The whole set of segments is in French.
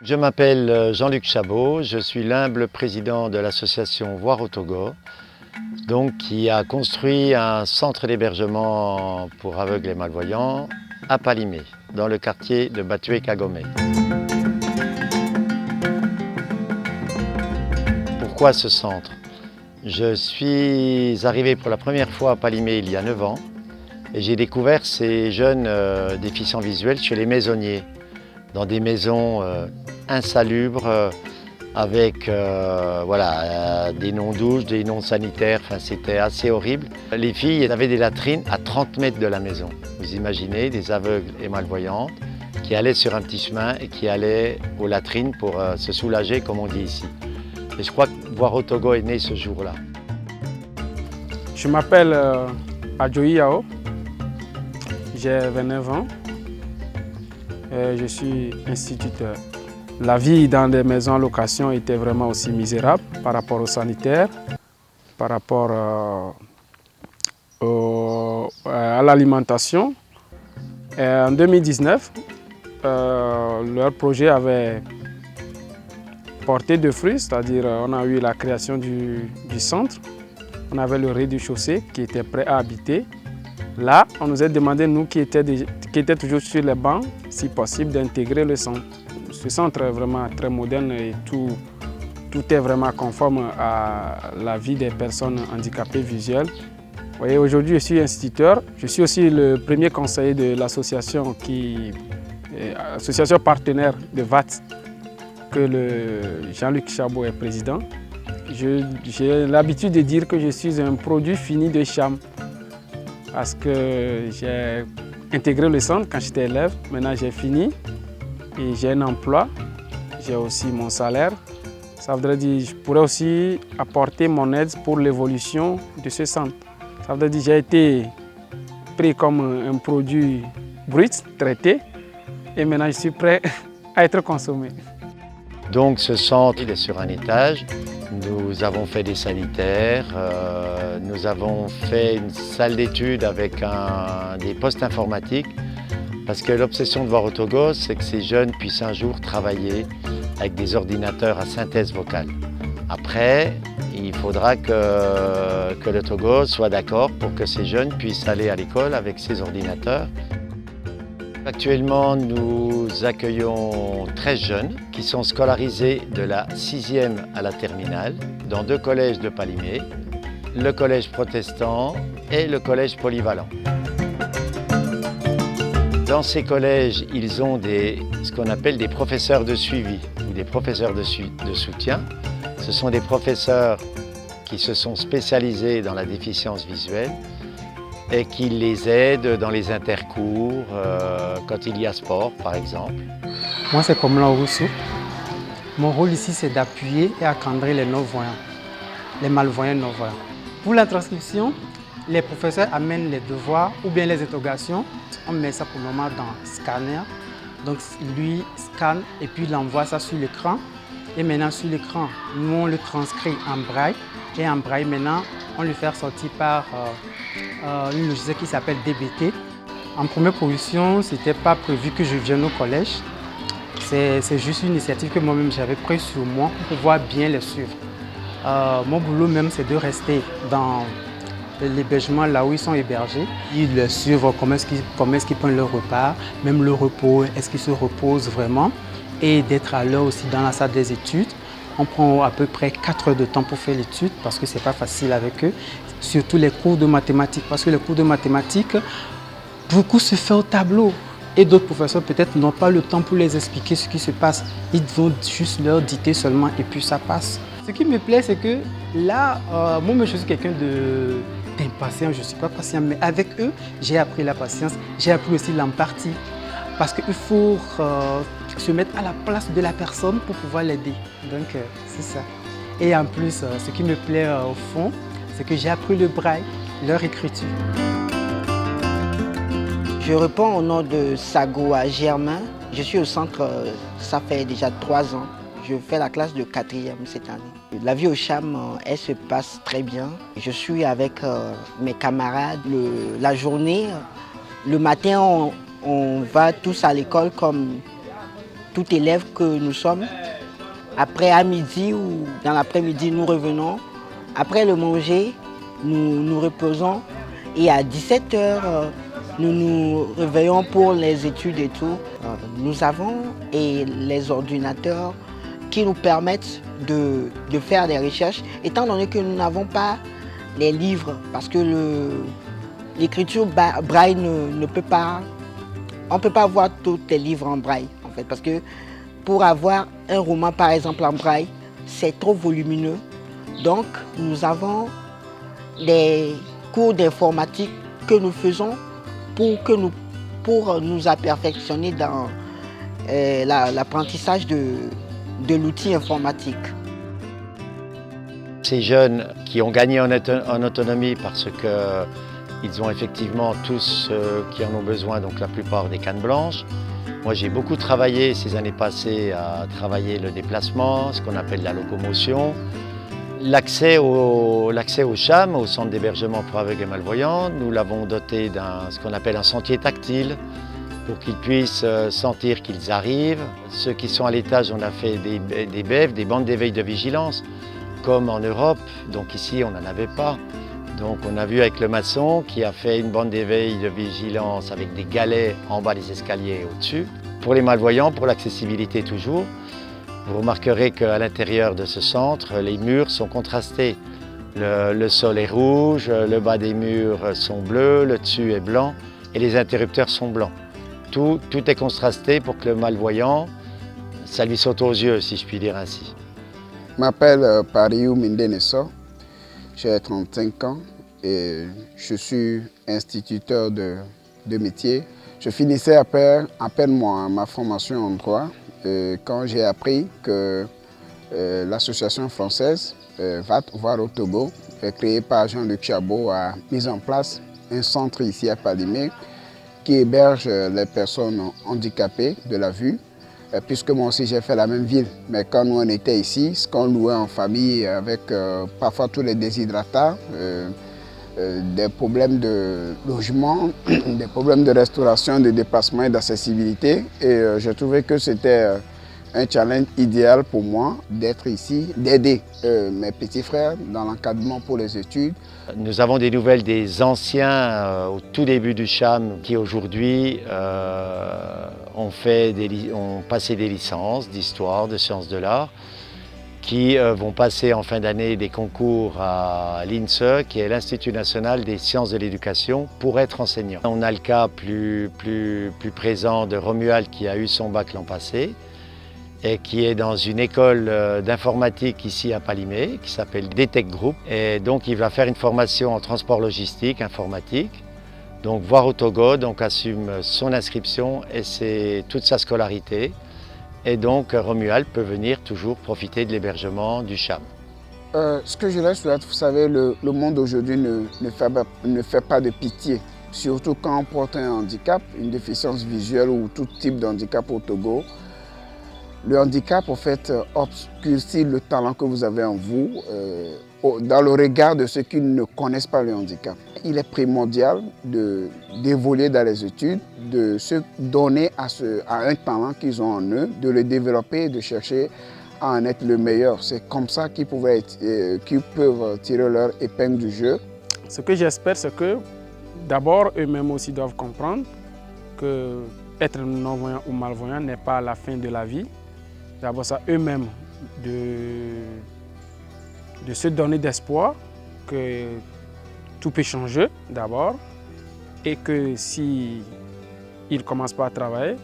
Je m'appelle Jean-Luc Chabot, je suis l'humble président de l'association Voir au Togo, qui a construit un centre d'hébergement pour aveugles et malvoyants à Palimé, dans le quartier de Batué-Kagomé. Pourquoi ce centre? Je suis arrivé pour la première fois à Palimé il y a 9 ans et j'ai découvert ces jeunes déficients visuels chez les maisonniers, dans des maisons insalubres, avec des non-douches, des non-sanitaires, c'était assez horrible. Les filles avaient des latrines à 30 mètres de la maison. Vous imaginez, des aveugles et malvoyantes qui allaient sur un petit chemin et qui allaient aux latrines pour se soulager, comme on dit ici. Et je crois que Voir au Togo est né ce jour-là. Je m'appelle Adjoyi Yao, j'ai 29 ans et je suis instituteur. La vie dans des maisons en location était vraiment aussi misérable par rapport aux sanitaires, par rapport à l'alimentation. En 2019, leur projet avait porté de fruits, c'est-à-dire on a eu la création du centre, on avait le rez-de-chaussée qui était prêt à habiter. Là, on nous a demandé, nous qui étaient toujours sur les bancs, si possible d'intégrer le centre. Ce centre est vraiment très moderne et tout est vraiment conforme à la vie des personnes handicapées visuelles. Vous voyez, aujourd'hui, je suis instituteur. Je suis aussi le premier conseiller de l'association association partenaire de VAT, que Jean-Luc Chabot est président. J'ai l'habitude de dire que je suis un produit fini de Cham, parce que j'ai intégré le centre quand j'étais élève. Maintenant, j'ai fini. Et j'ai un emploi, j'ai aussi mon salaire. Ça voudrait dire que je pourrais aussi apporter mon aide pour l'évolution de ce centre. Ça voudrait dire que j'ai été pris comme un produit brut, traité, et maintenant je suis prêt à être consommé. Donc ce centre il est sur un étage. Nous avons fait des sanitaires, nous avons fait une salle d'études avec des postes informatiques. Parce que l'obsession de Voir au Togo, c'est que ces jeunes puissent un jour travailler avec des ordinateurs à synthèse vocale. Après, il faudra que le Togo soit d'accord pour que ces jeunes puissent aller à l'école avec ces ordinateurs. Actuellement, nous accueillons 13 jeunes qui sont scolarisés de la 6e à la terminale dans 2 collèges de Palimé, le collège protestant et le collège polyvalent. Dans ces collèges, ils ont ce qu'on appelle des professeurs de suivi ou des professeurs de soutien. Ce sont des professeurs qui se sont spécialisés dans la déficience visuelle et qui les aident dans les intercours, quand il y a sport par exemple. Moi c'est Komla Rousseau. Mon rôle ici c'est d'appuyer et encadrer les non-voyants, les malvoyants non-voyants. Pour la transcription, les professeurs amènent les devoirs ou bien les interrogations. On met ça pour le moment dans le scanner. Donc lui scanne et puis il envoie ça sur l'écran. Et maintenant sur l'écran, nous on le transcrit en braille. Et en braille maintenant, on le fait sortir par une logiciel qui s'appelle DBT. En première position, ce n'était pas prévu que je vienne au collège. C'est juste une initiative que moi-même j'avais prise sur moi pour pouvoir bien les suivre. Mon boulot même c'est de rester dans l'hébergement là où ils sont hébergés. Ils les suivent comment est-ce qu'ils prennent leur repas, même le repos, est-ce qu'ils se reposent vraiment, et d'être à l'heure aussi dans la salle des études. On prend à peu près 4 heures de temps pour faire l'étude parce que ce n'est pas facile avec eux, surtout les cours de mathématiques, parce que les cours de mathématiques, beaucoup se fait au tableau et d'autres professeurs peut-être n'ont pas le temps pour les expliquer ce qui se passe. Ils vont juste leur dicter seulement et puis ça passe. Ce qui me plaît, c'est que là, moi je suis quelqu'un d'impatient, je ne suis pas patient, mais avec eux, j'ai appris la patience, j'ai appris aussi l'empathie. Parce qu'il faut se mettre à la place de la personne pour pouvoir l'aider. Donc, c'est ça. Et en plus, ce qui me plaît au fond, c'est que j'ai appris le braille, leur écriture. Je réponds au nom de Sagoa Germain. Je suis au centre, ça fait déjà 3 ans. Je fais la classe de 4e cette année. La vie au Cham, elle se passe très bien. Je suis avec mes camarades la journée. Le matin, on va tous à l'école comme tout élève que nous sommes. Après, à midi ou dans l'après-midi, nous revenons. Après le manger, nous nous reposons. Et à 17h, nous nous réveillons pour les études et tout. Nous avons les ordinateurs qui nous permettent de faire des recherches, étant donné que nous n'avons pas les livres, parce que l'écriture braille ne peut pas... On ne peut pas voir tous les livres en braille, en fait, parce que pour avoir un roman, par exemple, en braille, c'est trop volumineux. Donc, nous avons des cours d'informatique que nous faisons pour nous perfectionner dans l'apprentissage de l'outil informatique. Ces jeunes qui ont gagné en autonomie parce qu'ils ont effectivement tous qui en ont besoin, donc la plupart des cannes blanches. Moi j'ai beaucoup travaillé ces années passées à travailler le déplacement, ce qu'on appelle la locomotion. L'accès au CHAM, au centre d'hébergement pour aveugles et malvoyants, nous l'avons doté ce qu'on appelle un sentier tactile pour qu'ils puissent sentir qu'ils arrivent. Ceux qui sont à l'étage, on a fait des BEV, des bandes d'éveil de vigilance, comme en Europe. Donc ici, on n'en avait pas. Donc on a vu avec le maçon qui a fait une bande d'éveil de vigilance avec des galets en bas des escaliers et au-dessus. Pour les malvoyants, pour l'accessibilité toujours, vous remarquerez qu'à l'intérieur de ce centre, les murs sont contrastés. Le sol est rouge, le bas des murs sont bleus, le dessus est blanc et les interrupteurs sont blancs. Tout est contrasté pour que le malvoyant, ça lui saute aux yeux, si je puis dire ainsi. Je m'appelle Pariou Mindenesso, j'ai 35 ans et je suis instituteur de métier. Je finissais à peine ma formation en droit quand j'ai appris que l'association française Va voir au Togo, créée par Jean-Luc Chabot, a mis en place un centre ici à Palimé qui héberge les personnes handicapées de la vue, puisque moi aussi j'ai fait la même ville. Mais quand nous on était ici, ce qu'on louait en famille avec parfois tous les déshydratats, des problèmes de logement, des problèmes de restauration, de déplacement et d'accessibilité. Et j'ai trouvé que c'était un challenge idéal pour moi d'être ici, d'aider mes petits frères dans l'encadrement pour les études. Nous avons des nouvelles des anciens au tout début du CHAM qui aujourd'hui ont passé des licences d'histoire, de sciences de l'art, qui vont passer en fin d'année des concours à l'INSE, qui est l'Institut national des sciences de l'éducation, pour être enseignant. On a le cas plus présent de Romuald qui a eu son bac l'an passé et qui est dans une école d'informatique ici à Palimé, qui s'appelle DTech Group. Et donc il va faire une formation en transport logistique, informatique. Donc voir au Togo, donc assume son inscription et c'est toute sa scolarité. Et donc Romuald peut venir toujours profiter de l'hébergement du CHAM. Ce que je leur souhaite, vous savez, le monde aujourd'hui ne fait pas de pitié. Surtout quand on porte un handicap, une déficience visuelle ou tout type de handicap au Togo. Le handicap, en fait, obscurcit le talent que vous avez en vous dans le regard de ceux qui ne connaissent pas le handicap. Il est primordial d'évoluer dans les études, de se donner à un talent qu'ils ont en eux, de le développer et de chercher à en être le meilleur. C'est comme ça qu'ils peuvent tirer leur épingle du jeu. Ce que j'espère, c'est que d'abord, eux-mêmes aussi doivent comprendre que être non-voyant ou malvoyant n'est pas la fin de la vie. D'abord, ça eux-mêmes de se donner d'espoir que tout peut changer d'abord et que si ils ne commencent pas à travailler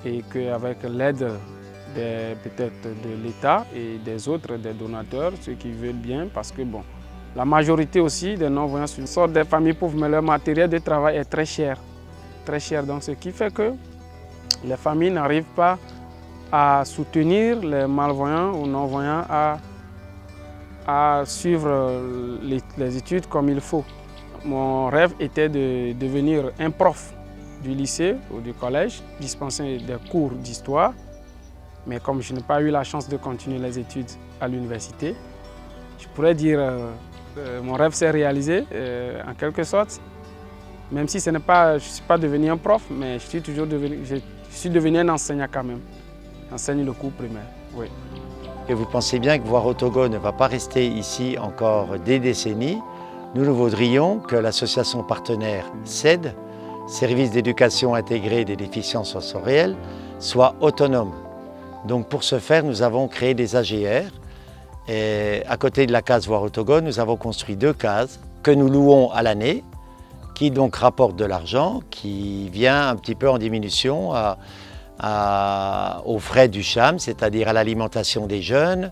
et qu'avec l'aide peut-être de l'État et des autres, des donateurs, ceux qui veulent bien, parce que bon, la majorité aussi des non-voyants sortent des familles pauvres, mais leur matériel de travail est très cher. Donc ce qui fait que les familles n'arrivent pas à soutenir les malvoyants ou non-voyants à suivre les études comme il faut. Mon rêve était de devenir un prof du lycée ou du collège, dispenser des cours d'histoire. Mais comme je n'ai pas eu la chance de continuer les études à l'université, je pourrais dire que mon rêve s'est réalisé en quelque sorte. Même si je ne suis pas devenu un prof, mais je suis devenu un enseignant quand même. enseigne le cours primaire. Oui. Et vous pensez bien que Voir au Togo ne va pas rester ici encore des décennies. Nous voudrions que l'association partenaire SAID, Service d'éducation intégrée des déficients sensoriels, soit autonome. Donc pour ce faire, nous avons créé des AGR. Et à côté de la case Voir au Togo, nous avons construit 2 cases que nous louons à l'année, qui donc rapportent de l'argent, qui vient un petit peu en diminution aux frais du CHAM, c'est-à-dire à l'alimentation des jeunes,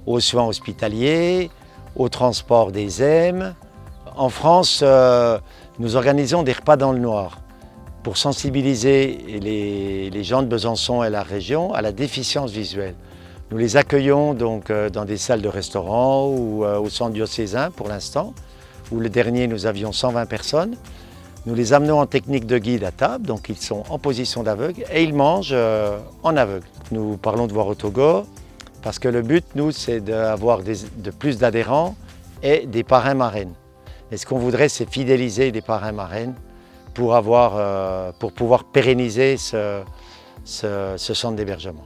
aux soins hospitaliers, au transport des EM. En France, nous organisons des repas dans le noir pour sensibiliser les gens de Besançon et la région à la déficience visuelle. Nous les accueillons donc dans des salles de restaurant ou au centre diocésain pour l'instant, où le dernier nous avions 120 personnes. Nous les amenons en technique de guide à table, donc ils sont en position d'aveugle et ils mangent en aveugle. Nous parlons de Voir au Togo parce que le but, nous, c'est d'avoir de plus d'adhérents et des parrains-marraines. Et ce qu'on voudrait, c'est fidéliser des parrains-marraines pour pouvoir pérenniser ce centre d'hébergement.